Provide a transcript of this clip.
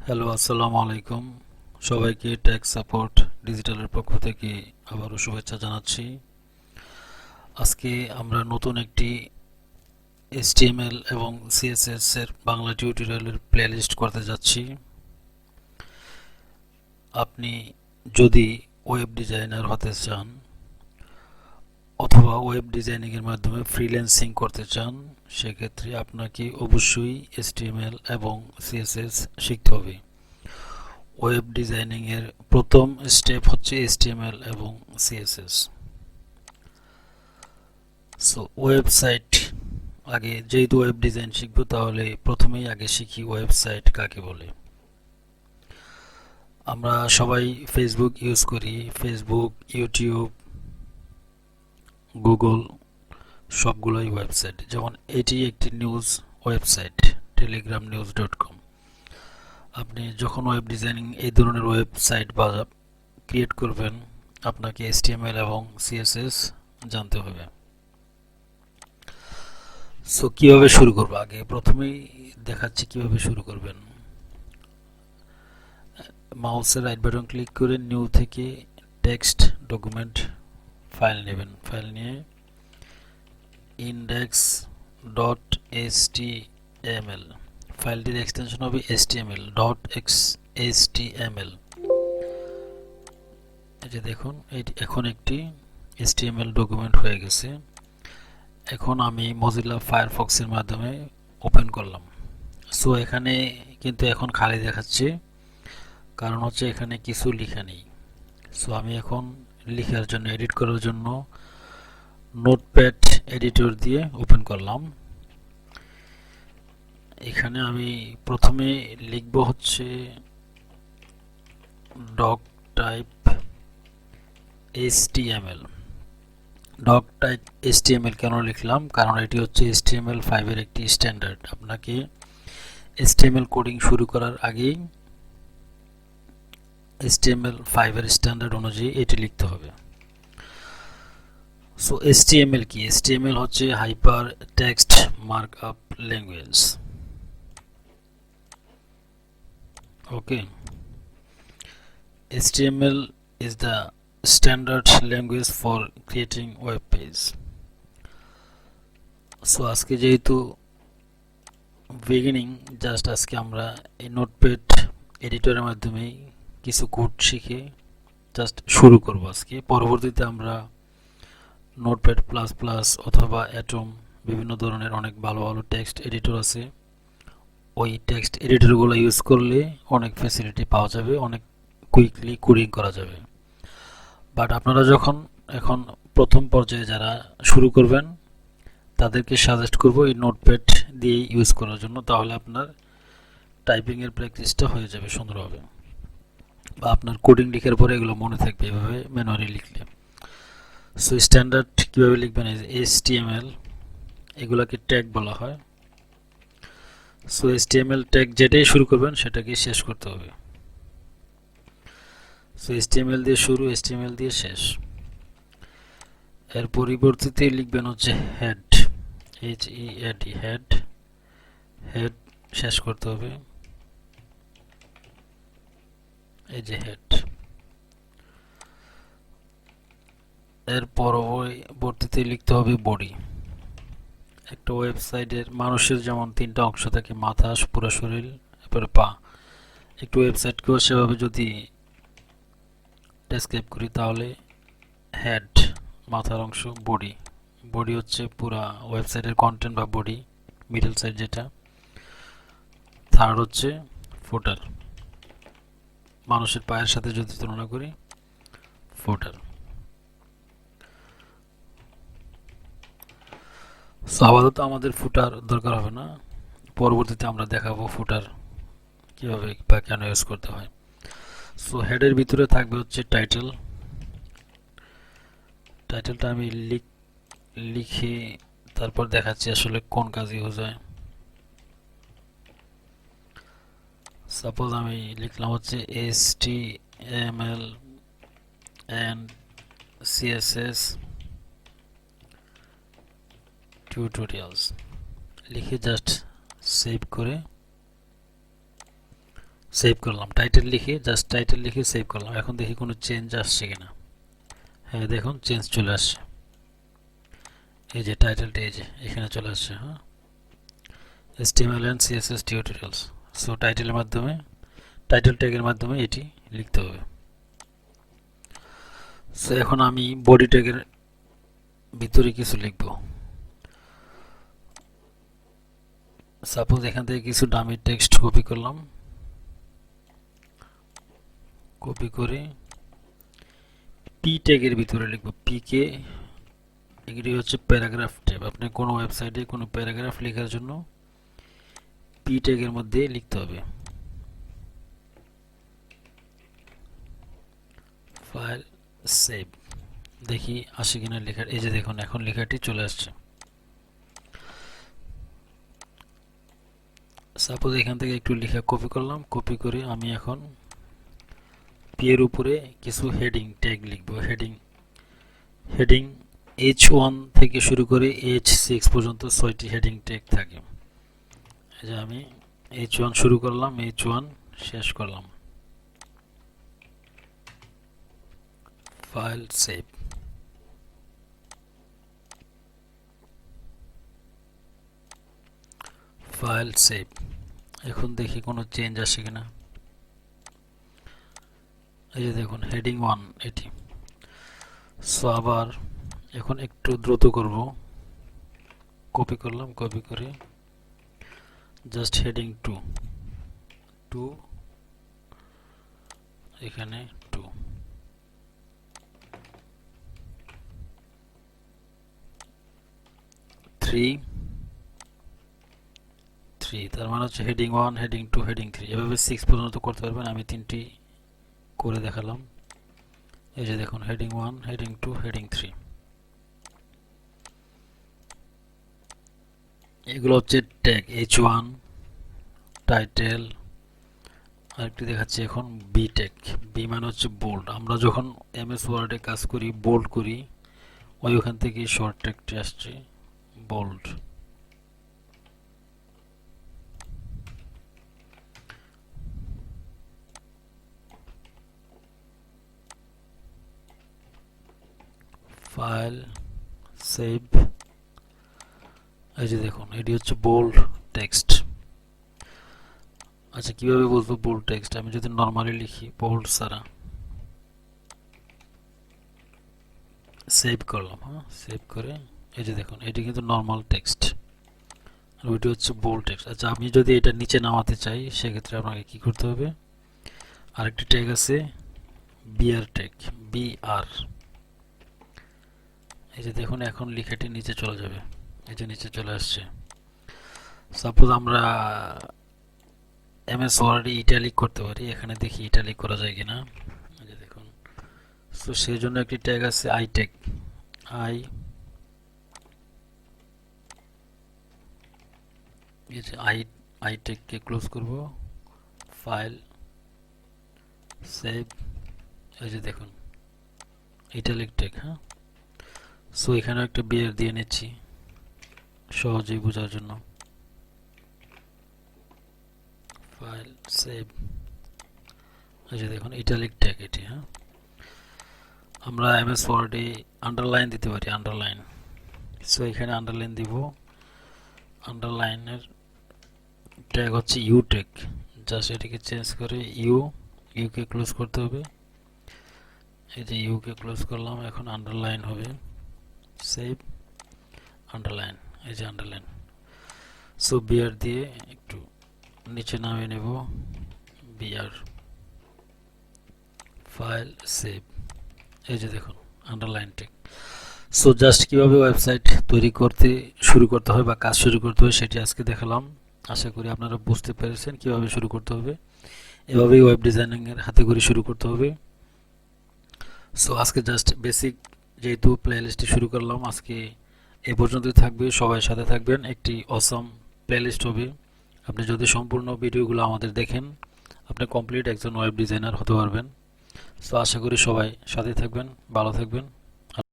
Hello, আসসালামু আলাইকুম। সবাইকে টেক সাপোর্ট ডিজিটালের পক্ষ থেকে আবারও শুভেচ্ছা জানাচ্ছি। আজকে আমরা নতুন একটি HTML এবং CSS এর বাংলা টিউটোরিয়ালের প্লেলিস্ট করতে যাচ্ছি। আপনি যদি ওয়েব ডিজাইনার হতে চান অথবা ওয়েব ডিজাইনিং এর মাধ্যমে ফ্রিল্যান্সিং করতে চান, সেক্ষেত্রে আপনাকে অবশ্যই HTML এবং CSS শিখতে হবে। ওয়েব ডিজাইনিং এর প্রথম স্টেপ হচ্ছে HTML এবং CSS। সো ওয়েবসাইট আগে, যেহেতু ওয়েব ডিজাইন শিখবো তাহলে প্রথমেই আগে শিখি ওয়েবসাইট কাকে বলে। আমরা সবাই ফেসবুক ইউজ করি। ফেসবুক, ইউটিউব, গুগল সবগুলোই ওয়েবসাইট। যেমন এটি একটি নিউজ ওয়েবসাইট, telegram.news.com। আপনি যখন ওয়েব ডিজাইনিং এই ধরনের ওয়েবসাইট বা ক্রিয়েট করবেন, আপনাকে HTML এবং CSS জানতে হবে। সো কিভাবে শুরু করব, আগে প্রথমেই দেখাচ্ছি কিভাবে শুরু করবেন। মাউসের রাইট বাটন ক্লিক করে নিউ থেকে টেক্সট ডকুমেন্ট ফাইল নেবেন। ফাইল নিয়ে ইন্ডেক্স ডট এসটিএমএল, ফাইলটির এক্সটেনশন হবে HTML ডট HTML। এই যে দেখুন, এখন একটি HTML ডকুমেন্ট হয়ে গেছে। এখন আমি মজিলা ফায়ারফক্সের মাধ্যমে ওপেন করলাম। সো এখানে কিন্তু এখন খালি দেখাচ্ছে, কারণ হচ্ছে এখানে কিছু লেখা নেই। সো আমি এখন লেখার জন্য, এডিট করার জন্য নোটপ্যাড এডিটর দিয়ে ওপেন করলাম। এখানে আমি প্রথমে লিখব হচ্ছে doc type HTML। Doc type HTML কেন লিখলাম? কারণ এটি হচ্ছে HTML5 এর একটি স্ট্যান্ডার্ড। আপনাকে HTML কোডিং শুরু করার আগেই HTML5 এর স্ট্যান্ডার্ড অনুযায়ী এটি লিখতে হবে। সো HTML কি? HTML হচ্ছে hyper text markup language. Okay, HTML is the standard language for creating web page. So আজকে যেহেতু বিগিনিং, জাস্ট আজকে আমরা এই নোটপ্যাড এডিটরের মাধ্যমে কিছু কোড শিখে জাস্ট শুরু করব আজকে। পরবর্তীতে আমরা নোটপ্যাড প্লাস প্লাস অথবা অ্যাটম, বিভিন্ন ধরনের অনেক ভালো ভালো টেক্সট এডিটর আছে, ওই টেক্সট এডিটরগুলো ইউজ করলে অনেক ফ্যাসিলিটি পাওয়া যাবে, অনেক কুইকলি কোডিং করা যাবে। বাট আপনারা যখন এখন প্রথম পর্যায়ে যারা শুরু করবেন, তাদেরকে সাজেস্ট করব এই নোটপ্যাড দিয়ে ইউজ করার জন্য। তাহলে আপনার টাইপিংয়ের প্র্যাকটিসটা হয়ে যাবে সুন্দরভাবে, বা আপনার কোডিং লিখার পরে এগুলো মনে থাকবে এভাবে ম্যানুয়ালি লিখলে। সো স্ট্যান্ডার্ড কীভাবে লিখবেন? HTML, এগুলাকে ট্যাগ বলা হয়। সো HTML ট্যাগ যেটাই শুরু করবেন সেটাকে শেষ করতে হবে। সো HTML দিয়ে শুরু, HTML দিয়ে শেষ। এর পরিবর্তিতে লিখবেন হচ্ছে হেড, HEAD, হেড। হেড শেষ করতে হবে, এই যে হেড। এর পরবর্তীতে লিখতে হবে বডি। একটা ওয়েবসাইটের মানুষের যেমন তিনটা অংশ থাকে, মাথা, পুরো শরীর, এরপরে পা। একটু ওয়েবসাইটকেও সেভাবে যদি ডেসক্রাইব করি তাহলে হেড মাথার অংশ, বডি, বডি হচ্ছে পুরা ওয়েবসাইটের কন্টেন্ট বা বডি, মিডল সাইড যেটা। থার্ড হচ্ছে ফুটার, মানুষের পায়ের সাথে যদি তুলনা করি, ফুটার। সো আপাতত আমাদের ফুটার দরকার হবে না, পরবর্তীতে আমরা দেখাবো ফুটার কিভাবে বা কেন ইউজ করতে হয়। সো হেডের ভিতরে থাকবে হচ্ছে টাইটেল। টাইটেলটা আমি লিখে তারপর দেখাচ্ছি আসলে কোন কাজে ইউজ হয়। সাপোজ আমি লিখলাম হচ্ছে HTML and CSS টিউটোরিয়ালস, লিখে জাস্ট সেভ করে সেভ করলাম, টাইটেল লিখে জাস্ট টাইটেল লিখে সেভ করলাম। এখন দেখি কোনো চেঞ্জ আসছে কিনা। হ্যাঁ দেখুন চেঞ্জ চলে আসছে, এই যে টাইটেলটা এই যে এখানে চলে আসছে। হ্যাঁ, HTML and CSS tutorials. So টাইটেলের মাধ্যমে, টাইটেল ট্যাগের মাধ্যমে এটি লিখতে হবে। সো এখন আমি বডি ট্যাগের ভিতরে কিছু লিখব। সাপোজ এখান থেকে কিছু ডামি টেক্সট কপি করলাম, কপি করে পি ট্যাগের ভিতরে লিখব। পি কে এগুলি হচ্ছে প্যারাগ্রাফ ট্যাগ। আপনি কোনো ওয়েবসাইটে কোনো প্যারাগ্রাফ লেখার জন্য পি ট্যাগের মধ্যে লিখতে হবে। ফাইল সেভ, দেখি আসে কিনা লেখা। এই যে দেখুন এখন লেখাটি চলে আসছে। সাপোজ এখান থেকে একটু লেখা কপি করলাম, কপি করে আমি এখন পি এর উপরে কিছু হেডিং ট্যাগ লিখব। হেডিং H1 থেকে শুরু করে H6 পর্যন্ত 6টি হেডিং ট্যাগ থাকে। এই যে আমি H1 শুরু করলাম, H1 শেষ করলাম। File save. File save. এখন দেখি কোনো চেঞ্জ আসে কিনা। এই যে দেখুন হেডিং 1 এটি। সো আবার এখন একটু দ্রুত করব, কপি করলাম, কপি করে জাস্ট হেডিং 2 এখানে 2, 3, তার মানে হচ্ছে হেডিং 1, হেডিং 2, হেডিং 3, এভাবে 6 পর্যন্ত করতে পারবেন। আমি 3টি করে দেখালাম। এই যে দেখুন হেডিং 1, হেডিং 2, হেডিং 3। এগুলো হচ্ছে ট্যাগ H1, টাইটেল। আরেকটি দেখাচ্ছি এখন বি ট্যাগ। বি মানে হচ্ছে বোল্ড। আমরা যখন MS ওয়ার্ডে কাজ করি বোল্ড করি, ওখান থেকে শর্ট ট্যাগটি আসছে বোল্ড। File save. এই যে দেখুন এটি হচ্ছে বোল্ড টেক্সট। আচ্ছা কিভাবে বুঝবো বোল্ড টেক্সট? আমি যদি নরমালি লিখি বোল্ড ছাড়া, সেভ করলাম। হ্যাঁ, সেভ করে এই যে দেখুন এটি কিন্তু নরমাল টেক্সট আর ওইটি হচ্ছে বোল্ড টেক্সট। আচ্ছা আমি যদি এটা নিচে নামাতে চাই সেক্ষেত্রে আপনাকে কি করতে হবে? আরেকটি ট্যাগ আছে বিআর ট্যাগ, বিআর। এই যে দেখুন এখন লেখাটি নিচে চলে যাবে, এই যে নিচে চলে আসছে। সাপোজ আমরা MS ওয়ার্ডে ইটালিক করতে পারি, এখানে দেখি ইটালিক করা যায় কিনা। এই যে দেখুন, সো সেই জন্য একটি ট্যাগ আছে আই ট্যাগ। এই যে আই ট্যাগকে ক্লোজ করব, ফাইল সেভ। এই যে দেখুন ইটালিক ট্যাগ। হ্যাঁ, সো এখানেও একটা বিয়ার দিয়ে নিচ্ছি সহজেই বোঝার জন্য। File save. এই যে দেখুন ইটালিক ট্যাগ এটি। হ্যাঁ, আমরা MS ওয়ার্ডে আন্ডারলাইন দিতে পারি, আন্ডারলাইন। সো এখানে আন্ডারলাইন দিব। আন্ডারলাইনের ট্যাগ হচ্ছে ইউ ট্যাগ। জাস্ট এটিকে চেঞ্জ করে ইউকে ক্লোজ করতে হবে। এই যে ইউকে ক্লোজ করলাম, এখন আন্ডারলাইন হবে। Save, underline. এই যে আন্ডারলাইন। সো বিআর দিয়ে একটু নিচে নামিয়ে নেব, বিআর। File save. এই যে দেখুন আন্ডারলাইন ট্যাগ। সো জাস্ট কিভাবে ওয়েবসাইট তৈরি শুরু করতে হয় বা কাজ শুরু করতে হয় সেটি আজকে দেখালাম। আশা করি আপনারা বুঝতে পেরেছেন কিভাবে শুরু করতে হবে। এভাবেই ওয়েব ডিজাইনিং এর হাতে করে শুরু করতে হবে। সো আজকে জাস্ট বেসিক যেহেতু প্লেলিস্টটি শুরু করলাম, আজকে এই পর্যন্তই থাকবে। সবাই সাথে থাকবেন, একটি অসাম প্লেলিস্ট হবে। আপনি যদি সম্পূর্ণ ভিডিওগুলো আমাদের দেখেন আপনি কমপ্লিট একজন ওয়েব ডিজাইনার হতে পারবেন। সো আশা করি সবাই সাথে থাকবেন, ভালো থাকবেন।